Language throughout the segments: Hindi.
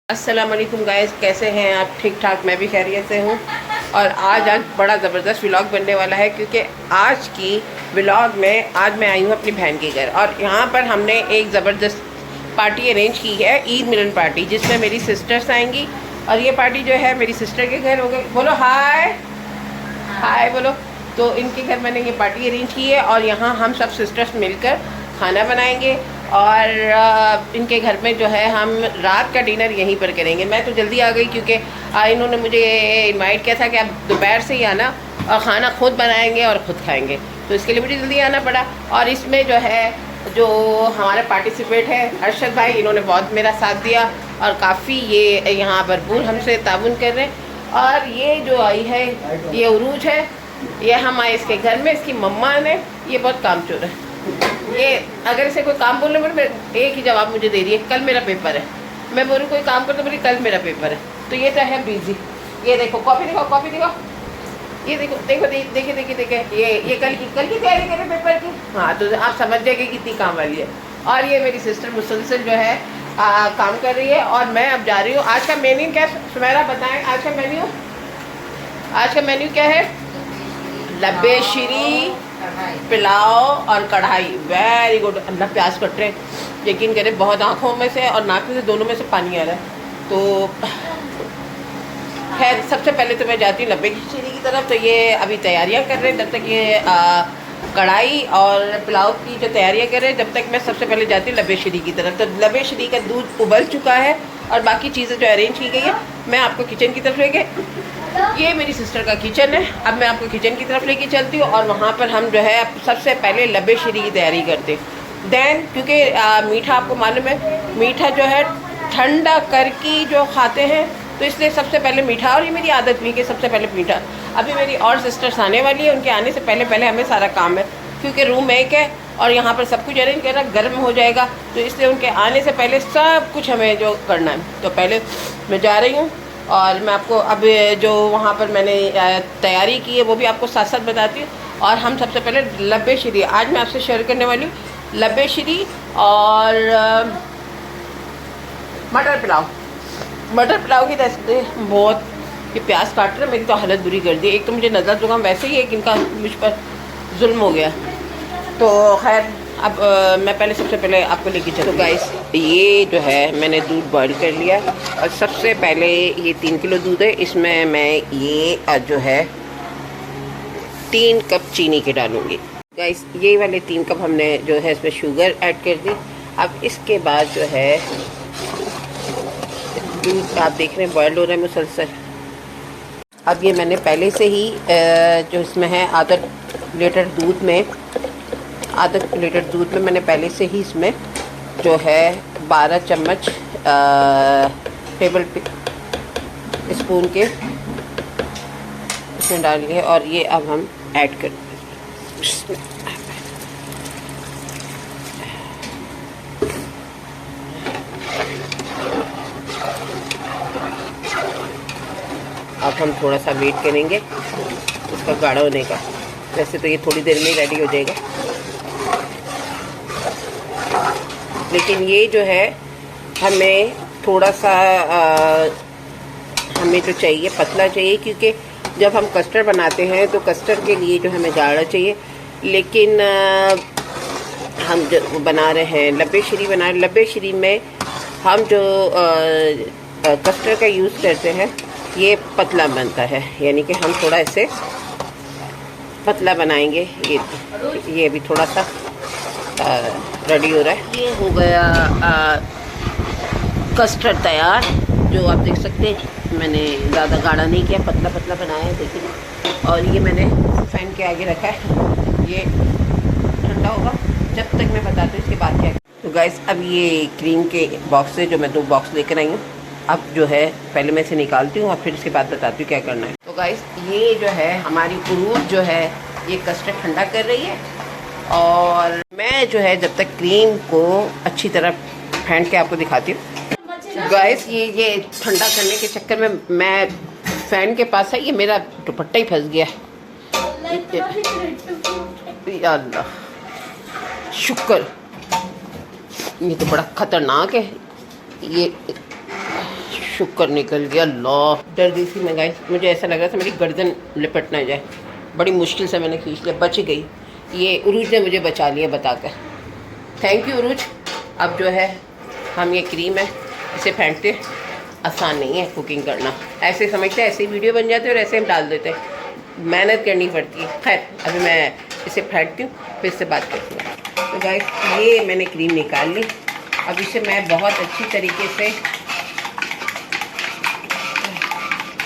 अस्सलाम वालेकुम गाइस, कैसे हैं आप? ठीक ठाक, मैं भी खैरियत से हूँ। और आज बड़ा ज़बरदस्त व्लॉग बनने वाला है, क्योंकि आज की व्लॉग में आज मैं आई हूँ अपनी बहन के घर, और यहाँ पर हमने एक ज़बरदस्त पार्टी अरेंज की है, ईद मिलन पार्टी, जिसमें मेरी सिस्टर्स आएंगी। और ये पार्टी जो है मेरी सिस्टर के घर हो गई। बोलो हाय हाय बोलो। तो इनके घर मैंने ये पार्टी अरेंज की है, और यहाँ हम सब सिस्टर्स मिलकर खाना बनाएंगे। और इनके घर में जो है हम रात का डिनर यहीं पर करेंगे। मैं तो जल्दी आ गई, क्योंकि इन्होंने मुझे इनवाइट किया था कि आप दोपहर से ही आना और ख़ाना खुद बनाएंगे और ख़ुद खाएंगे, तो इसके लिए मुझे जल्दी आना पड़ा। और इसमें जो है जो हमारे पार्टिसिपेट है अरशद भाई, इन्होंने बहुत मेरा साथ दिया और काफ़ी ये यहाँ भरपूर हमसे ताउन कर रहे हैं। और ये जो आई है ये उरूज है, ये हम आए इसके घर में, इसकी मम्मा ने, ये बहुत कामचोर है। ये अगर इसे कोई काम बोलने बोले, एक ही जवाब मुझे दे रही है, कल मेरा पेपर है। मैं बोलूँ कोई काम कर तो बोली कल मेरा पेपर है। तो ये तो है बिजी। ये देखो कॉफ़ी दिखाओ, कॉफ़ी दिखाओ, ये देखो देखो देखिए देखिए देखिए, ये कल की तैयारी कर रहे पेपर की। हाँ, तो आप समझ जाएंगे कितनी काम वाली है। और ये मेरी सिस्टर मुसलसल जो है काम कर रही है, और मैं अब जा रही हूँ। आज का मेन्यू क्या, सुमेरा बताएं आज का मेन्यू? आज का मेन्यू क्या है? लब्बे शीरी, पुलाव और कढ़ाई। Very good. अल्लाह प्याज कट रहे, यकीन करें बहुत आँखों में से और नाक में से, दोनों में से पानी आ रहा है। तो खैर, सबसे पहले तो मैं जाती हूँ लब्बे शीरी की तरफ। तो ये अभी तैयारियाँ कर रहे हैं, जब तक ये कढ़ाई और पुलाव की जो तैयारियाँ कर रहे हैं, जब तक मैं सबसे पहले जाती हूँ लब्बे शीरी की तरफ। तो लब्बे शीरी का दूध उबल चुका है और बाकी चीज़ें जो अरेंज की गई है, मैं आपको किचन की तरफ लेके, ये मेरी सिस्टर का किचन है, अब मैं आपको किचन की तरफ लेके चलती हूँ। और वहाँ पर हम जो है सबसे पहले लब्बे शीरी की तैयारी करते हैं। दैन क्योंकि मीठा आपको मालूम है, मीठा जो है ठंडा करके जो खाते हैं, तो इसलिए सबसे पहले मीठा। और ये मेरी आदत भी कि सबसे पहले मीठा। अभी मेरी और सिस्टर्स आने वाली है, उनके आने से पहले पहले हमें सारा काम है, क्योंकि रूम एक है और यहाँ पर सब कुछ अरेंज करना, गर्म हो जाएगा, तो इसलिए उनके आने से पहले सब कुछ हमें जो करना है। तो पहले मैं जा रही हूँ, और मैं आपको अब जो वहाँ पर मैंने तैयारी की है वो भी आपको साथ साथ बताती हूँ। और हम सबसे पहले लब्बे शीरी आज मैं आपसे शेयर करने वाली हूँ, लब्बे शीरी और मटर पुलाव की रेसिपी। बहुत ये प्याज काट रहे, मेरी तो हालत बुरी कर दी। एक तो मुझे नज़र जुकाम वैसे ही है कि इनका मुझ पर जुल्म हो गया। तो खैर, अब मैं पहले सबसे पहले आपको लेके चलूँ। गाइस, ये जो है मैंने दूध बॉईल कर लिया, और सबसे पहले ये 3 किलो दूध है, इसमें मैं ये जो है 3 कप चीनी के डालूँगी। गाइस, ये वाले 3 कप हमने जो है इसमें शुगर ऐड कर दी। अब इसके बाद जो है दूध आप देख रहे हैं बॉयल हो रहा है मुसलसल। अब ये मैंने पहले से ही जो इसमें है आधा लीटर दूध में मैंने पहले से ही इसमें जो है 12 चम्मच टेबल स्पून के इसमें डाल लिए, और ये अब हम ऐड कर अब हम थोड़ा सा वेट करेंगे इसका गाढ़ा होने का। वैसे तो ये थोड़ी देर में रेडी हो जाएगा, लेकिन ये जो है हमें थोड़ा सा हमें जो चाहिए पतला चाहिए, क्योंकि जब हम कस्टर्ड बनाते हैं तो कस्टर्ड के लिए जो हमें गाढ़ा चाहिए। लेकिन हम जो बना रहे हैं लब्बे शीरी में हम जो कस्टर्ड का यूज़ करते हैं ये पतला बनता है, यानी कि हम थोड़ा ऐसे पतला बनाएंगे। ये अभी थोड़ा सा रेडी हो रहा है। ये हो गया कस्टर्ड तैयार, जो आप देख सकते हैं। मैंने ज़्यादा गाढ़ा नहीं किया, पतला पतला बनाया है, देखिए। और ये मैंने फैन के आगे रखा है, ये ठंडा होगा जब तक मैं बताती हूँ इसके बाद क्या। तो गाइस, अब ये क्रीम के बॉक्स से जो मैं 2 बॉक्स लेकर आई हूँ, अब जो है पहले मैं इसे निकालती हूँ और फिर इसके बाद बताती हूँ क्या करना है। तो गाइस, ये जो है हमारी उरूज जो है ये कस्टर्ड ठंडा कर रही है, और मैं जो है जब तक क्रीम को अच्छी तरह फेंट के आपको दिखाती हूँ। गाइस, ये ठंडा करने के चक्कर में मैं फ़ैन के पास है, ये मेरा दुपट्टा ही फंस गया या अल्लाह शुक्र। ये तो बड़ा ख़तरनाक है, ये शुक्र निकल गया। अल्लाह, डर गई थी मैं गाइस, मुझे ऐसा लग रहा था मेरी गर्दन लिपट ना जाए। बड़ी मुश्किल से मैंने खींच लिया, बच गई। ये उरूज ने मुझे बचा लिया बताकर, थैंक यू उरूज। अब जो है हम ये क्रीम है इसे फेंटते, आसान नहीं है कुकिंग करना। ऐसे समझते हैं ऐसे ही वीडियो बन जाते हैं और ऐसे हम डाल देते हैं, मेहनत करनी पड़ती है। खैर अभी मैं इसे फेंटती हूँ, फिर से बात करती हूँ। तो गाइस ये मैंने क्रीम निकाल ली। अब इसे मैं बहुत अच्छी तरीके से,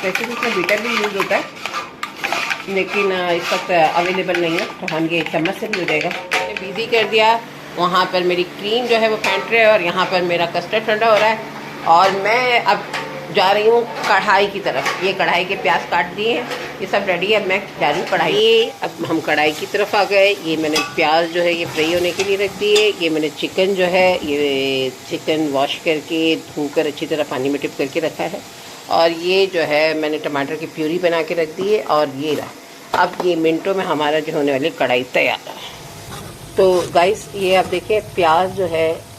वैसे तो इसमें बीटर भी यूज़ होता है लेकिन इस वक्त अवेलेबल नहीं है, तो हम ये चम्मच से भी हो जाएगा। मैंने बिजी कर दिया, वहाँ पर मेरी क्रीम जो है वो फेंट रही है और यहाँ पर मेरा कस्टर्ड ठंडा हो रहा है। और मैं अब जा रही हूँ कढ़ाई की तरफ। ये कढ़ाई के प्याज काट दिए हैं, ये सब रेडी है। मैं जा रही हूँ कढ़ाई। ये अब हम कढ़ाई की तरफ आ गए। ये मैंने प्याज जो है ये फ्राई होने के लिए रख दिए। ये मैंने चिकन जो है ये चिकन वॉश करके धोकर अच्छी तरह पानी में टिप करके रखा है। और ये जो है मैंने टमाटर की प्यूरी बना के रख दी है। और ये रहा, अब ये मिनटों में हमारा जो होने वाली कढ़ाई तैयार है। तो गाइस ये आप देखिए, प्याज जो है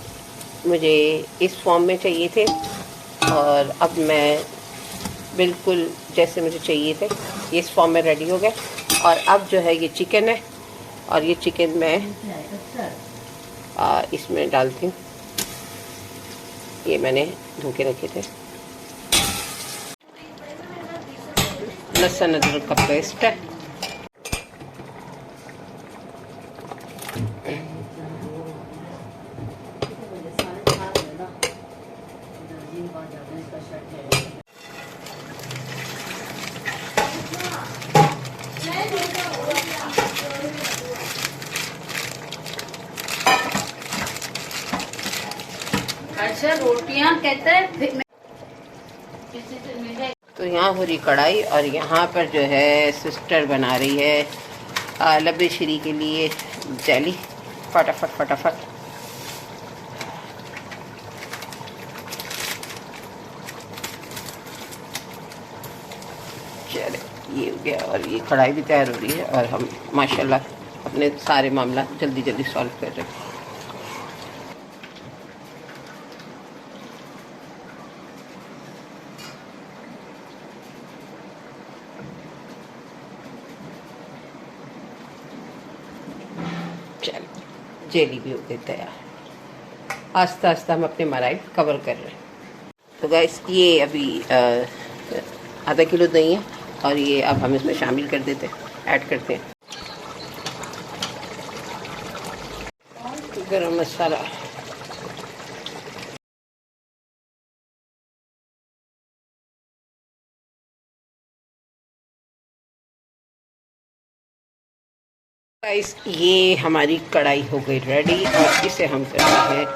मुझे इस फॉर्म में चाहिए थे और अब मैं बिल्कुल जैसे मुझे चाहिए थे ये इस फॉर्म में रेडी हो गए। और अब जो है ये चिकन है और ये चिकन मैं इसमें डालती हूँ। ये मैंने धो के रखे थे। लहसुन अदरक का पेस्ट है। अच्छा रोटियां कहते हैं। तो यहाँ हो रही कढ़ाई और यहाँ पर जो है सिस्टर बना रही है लब्बे श्री के लिए जैली। फटाफट फटाफट चले, ये हो गया। और ये कढ़ाई भी तैयार हो रही है और हम माशाल्लाह अपने सारे मामला जल्दी जल्दी सॉल्व कर रहे हैं। चलो जेली भी हो गई तैयार। आस्ता आस्ता हम अपने मलाई कवर कर रहे हैं। तो गाइस ये अभी आधा किलो दही है और ये अब हम इसमें शामिल कर देते हैं, ऐड करते हैं गरम मसाला। गाइस ये हमारी कढ़ाई हो गई रेडी और इसे हम करते हैं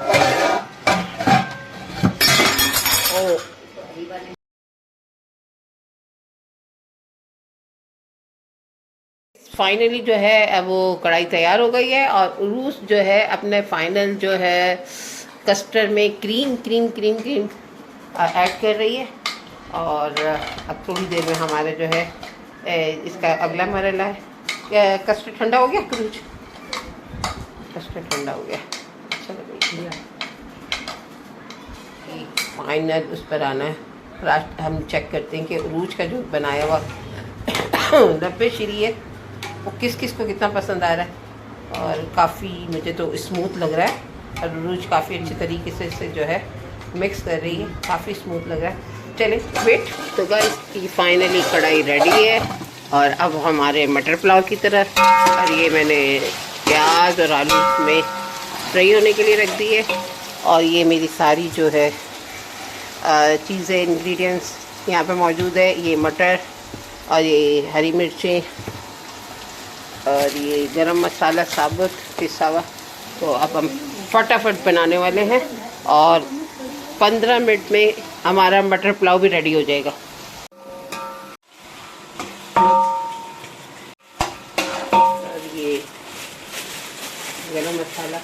फाइनली जो है वो कढ़ाई तैयार हो गई है। और उरूस जो है अपने फाइनल जो है कस्टर्ड में cream cream cream cream add कर रही है। और अब थोड़ी देर में हमारे जो है इसका अगला मरहला है। कस्टर्ड ठंडा हो गया, क्रूज कस्टर्ड ठंडा हो गया। चलो फाइनल उस पर आना है। लास्ट हम चेक करते हैं कि उरूज का जो बनाया हुआ लब्बे श्री है वो किस किस को कितना पसंद आ रहा है। और काफ़ी मुझे तो स्मूथ लग रहा है और उरूज काफ़ी अच्छी तरीके से इसे जो है मिक्स कर रही है, काफ़ी स्मूथ लग रहा है। चले वेट। तो गाइस ये फाइनली कढ़ाई रेडी है और अब हमारे मटर पुलाव की तरफ। और ये मैंने प्याज और आलू में फ्राई होने के लिए रख दी है। और ये मेरी सारी जो है चीज़ें इंग्रेडिएंट्स यहाँ पे मौजूद है। ये मटर और ये हरी मिर्चें और ये गरम मसाला साबुत पिसा हुआ। तो अब हम फटाफट बनाने वाले हैं और 15 मिनट में हमारा मटर पुलाव भी रेडी हो जाएगा। और ये गरम मसाला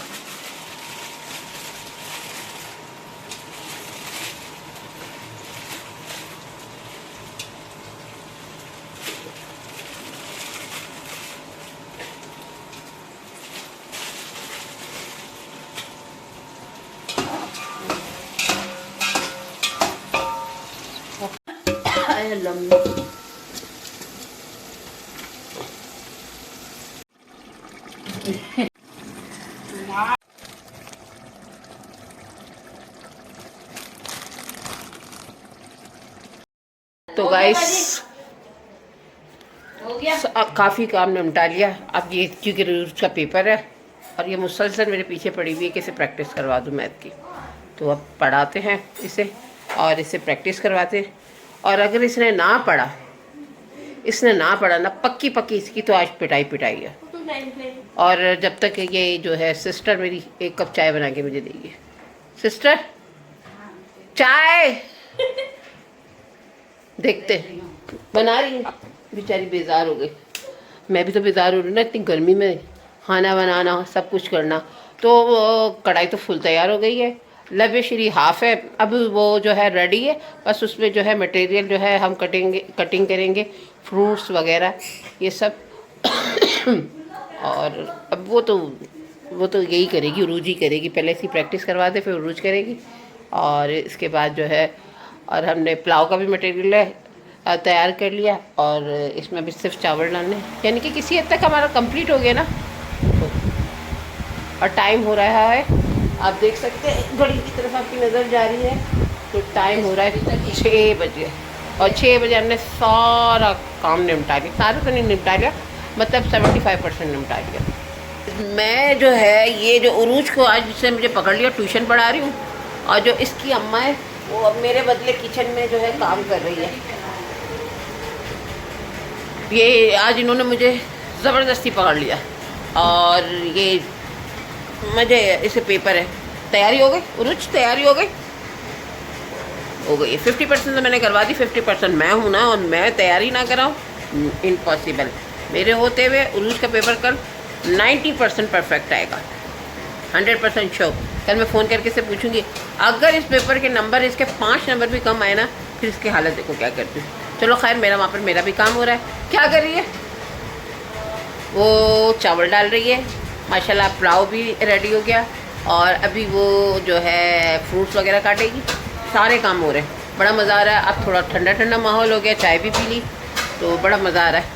लंबी। तो गाइस हो गया। काफ़ी काम निपटा लिया। अब ये क्योंकि उसका पेपर है और ये मुसलसल मेरे पीछे पड़ी हुई है कि इसे प्रैक्टिस करवा दूँ मैथ की, तो अब पढ़ाते हैं इसे और इसे प्रैक्टिस करवाते हैं। और अगर इसने ना पढ़ा ना पक्की पक्की इसकी तो आज पिटाई पिटाई है। और जब तक ये जो है सिस्टर मेरी 1 कप चाय बना के मुझे देगी। सिस्टर चाय देखते बना रही है, बेचारी बेजार हो गई। मैं भी तो बेजार हो रही हूँ ना, इतनी गर्मी में खाना बनाना सब कुछ करना। तो कढ़ाई तो फुल तैयार हो गई है, लबे श्री हाफ है। अब वो जो है रेडी है, बस उसमें जो है मटेरियल जो है हम कटिंग करेंगे, फ्रूट्स वगैरह ये सब। और अब वो तो यही करेगी, उरूज ही करेगी। पहले इसकी प्रैक्टिस करवा दे फिर उरूज करेगी। और इसके बाद जो है, और हमने पुलाव का भी मटेरियल है तैयार कर लिया और इसमें भी सिर्फ चावल डालने, यानी कि किसी हद तक हमारा कंप्लीट हो गया ना। तो और टाइम हो रहा है, आप देख सकते हैं घड़ी की तरफ आपकी नज़र जा रही है, तो टाइम हो रहा है 6 बजे। और 6 बजे हमने सारा काम निपटा लिया। सारा तो नहीं निपटा लिया, मतलब 75% निपटा लिया। मैं जो है ये जो उरूज को आज से मुझे पकड़ लिया, ट्यूशन पढ़ा रही हूँ। और जो इसकी अम्मा है वो अब मेरे बदले किचन में जो है काम कर रही है। ये आज इन्होंने मुझे ज़बरदस्ती पकड़ लिया। और ये मुझे इसे पेपर है, तैयारी हो गई उरूज, तैयारी हो गई 50% तो मैंने करवा दी, 50% मैं हूँ ना, और मैं तैयारी ना कराऊँ, इम्पॉसिबल। मेरे होते हुए उरूज का पेपर कल 90% परफेक्ट आएगा, 100% श्योर। कल मैं फ़ोन करके से पूछूंगी, अगर इस पेपर के नंबर, इसके 5 नंबर भी कम आए ना, फिर इसकी हालत देखो क्या करती हूँ। चलो खैर, मेरा वहाँ पर मेरा भी काम हो रहा है। क्या कर रही है वो? चावल डाल रही है। माशाल्लाह पुलाव भी रेडी हो गया। और अभी वो जो है फ्रूट्स वगैरह काटेगी। सारे काम हो रहे हैं, बड़ा मज़ा आ रहा है। अब थोड़ा ठंडा ठंडा माहौल हो गया, चाय भी पी ली, तो बड़ा मज़ा आ रहा है।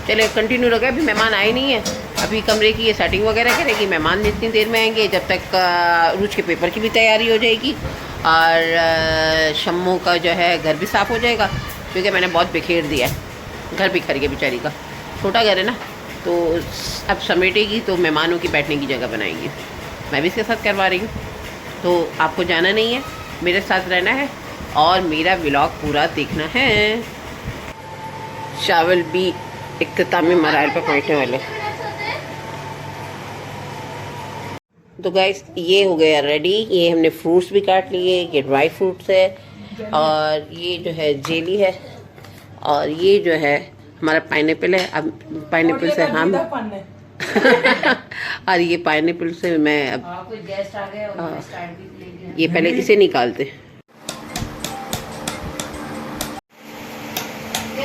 चले कंटिन्यू हो गया। अभी मेहमान आए नहीं है, अभी कमरे की ये सेटिंग वगैरह करेगी। मेहमान इतनी देर में आएंगे, जब तक उरूज के पेपर की भी तैयारी हो जाएगी। और शम्मू का जो है घर भी साफ़ हो जाएगा, क्योंकि मैंने बहुत बिखेर दिया है। घर बिखर गया बेचारी का, छोटा घर है ना, तो अब समेटेगी तो मेहमानों की बैठने की जगह बनाएगी। मैं भी इसके साथ करवा रही हूँ। तो आपको जाना नहीं है, मेरे साथ रहना है और मेरा व्लॉग पूरा देखना है। चावल भी इख्तितामी मराहल पर पहुँचने वाले। तो गाइस ये हो गया रेडी। ये हमने फ्रूट्स भी काट लिए, ये ड्राई फ्रूट्स है और ये जो है जेली है और ये जो है हमारा पाइनएप्पल है। अब पाइनएप्पल से हम और ये पाइनएप्पल से मैं अब कोई गेस्ट आ गए और स्टार्ट भी ले लिया। ये पहले इसे निकालते। ये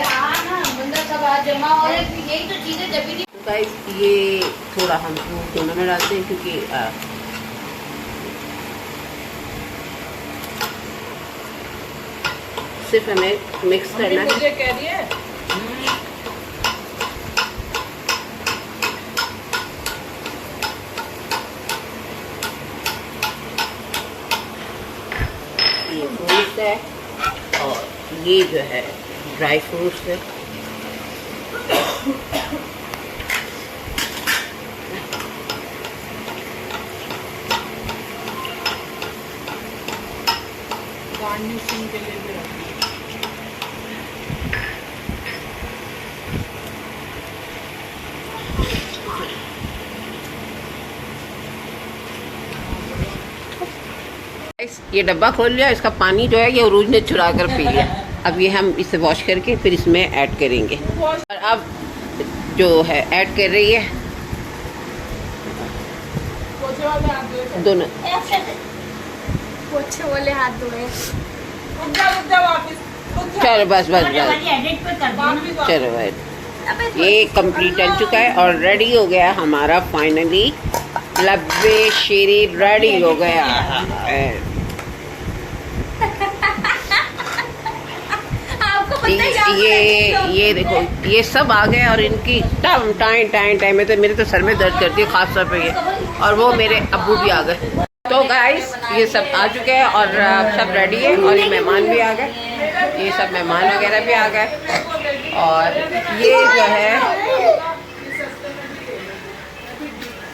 ना बंदा सब आज जमा हो रहे, यही तो चीजें जब भी गाइस ये थोड़ा हम दोनों में डालते हैं, क्योंकि सिर्फ हमें मिक्स करना है। मुझे कह रही है ये फ्रूट्स है और ये जो है ड्राई फ्रूट्स है। गार्निशिंग के लिए भी रखी है। ये डब्बा खोल लिया, इसका पानी जो है ये उरूज ने चुरा कर पी लिया। अब ये हम इसे वॉश करके फिर इसमें ऐड करेंगे। और अब जो है ऐड कर रही है पोछे वाले हाथ धोए। दोनों। पोछे वाले हाथ धोए। रुक जा वापिस। चलो बस बस बस, एडिट पे कर वापिस चलो भाई। ये कंप्लीट चल चुका है और रेडी हो गया हमारा फाइनली लब्बे शेरी रेडी हो गया। ये देखो, ये सब आ गए और इनकी टाइम में तो मेरे तो सर में दर्द करती है खास तौर पे ये, और वो मेरे अब्बू भी आ गए। तो गाइस ये सब आ चुके हैं और सब रेडी है, और ये मेहमान भी आ गए, ये सब मेहमान वगैरह भी आ गए। और ये जो है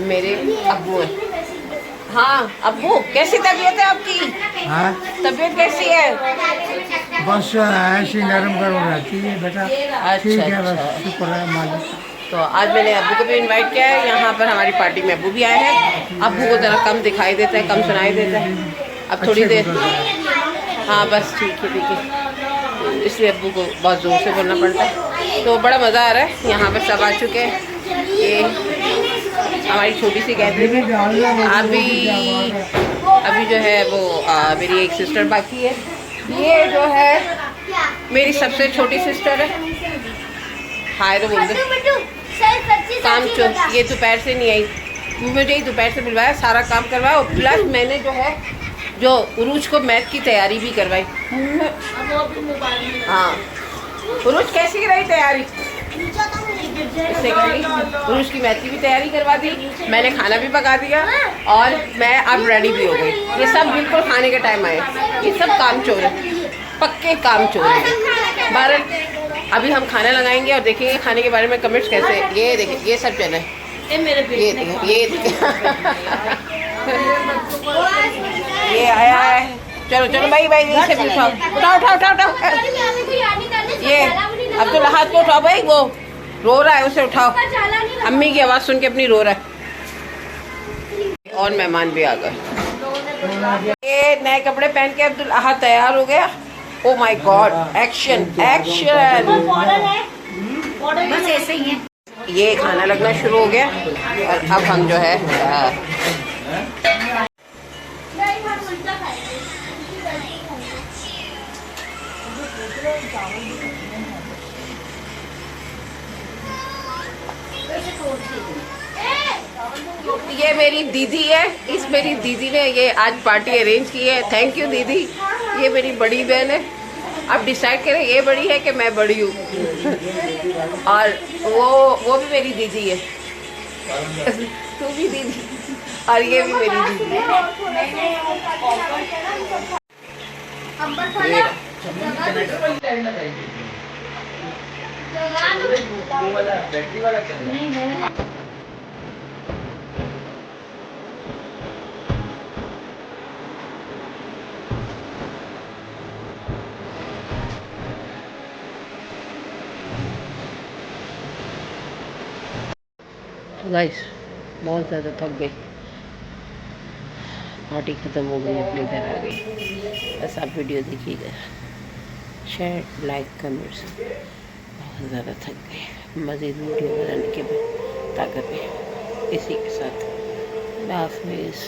मेरे अब्बू हैं। हाँ अब्बू, कैसी तबीयत है आपकी? हाँ तबीयत कैसी है? बस ऐसी नरम गरम रहती है बेटा। ठीक है, बस शुक्र है मालिक। तो आज मैंने अब्बू को भी इनवाइट किया है यहाँ पर, हमारी पार्टी में अब्बू भी आए हैं। अब्बू को ज़रा कम दिखाई देता है, कम सुनाई देता है। अब थोड़ी देर, हाँ बस ठीक है, इसलिए अब्बू को बहुत ज़ोर से बोलना पड़ता है। तो बड़ा मज़ा आ रहा है, यहाँ पर सब आ चुके हैं। ये हमारी छोटी सी गैदरिंग है। अभी जो है वो मेरी एक सिस्टर बाकी है। ये जो है मेरी सबसे छोटी सिस्टर है। हाय तो बोल दे। काम ये दोपहर से नहीं आई, मुझे ही दोपहर से बुलवाया, सारा काम करवाया, और प्लस मैंने जो है जो उरूज को मैथ की तैयारी भी करवाई। हाँ उरूज कैसी रही तैयारी? उरूज की मैथ की भी तैयारी करवा दी, मैंने खाना भी पका दिया, और मैं अब रेडी भी हो गई। ये सब बिल्कुल खाने के टाइम आए, ये सब काम चोर है, पक्के काम चोर है। भारत अभी हम खाना लगाएंगे और देखेंगे खाने के बारे में कमेंट्स कैसे। ये देखिए, ये सब चैनल है, ये आया है। चलो चलो भाई नीचे भी उठाओ, उठाओ। ये अब्दुल हाथ को उठाओ भाई, वो रो रहा है, उसे उठाओ। अम्मी की आवाज़ सुन के अपनी रो रहा है। और मेहमान भी आ गए। ये नए कपड़े पहन के अब्दुल अहद तैयार हो गया। Oh my God, action. बस ऐसे ही है। ये खाना लगना शुरू हो गया, और अब हम जो है ये मेरी दीदी है, इस मेरी दीदी ने ये आज पार्टी अरेंज की है। थैंक यू दीदी। ये मेरी बड़ी बहन है। अब डिसाइड करें ये बड़ी है कि मैं बड़ी हूँ। और वो भी मेरी दीदी है। तू भी दीदी, और ये भी मेरी दीदी है। गाइस बहुत ज़्यादा थक गई, पार्टी ख़त्म हो गई, अपने घर आ गई। बस आप वीडियो देखिएगा, शेयर लाइक कमेंट्स। बहुत ज़्यादा थक गए, मज़ीद वीडियो बनाने के ताकत में। इसी के साथ अल्लाह हाफ़िज़।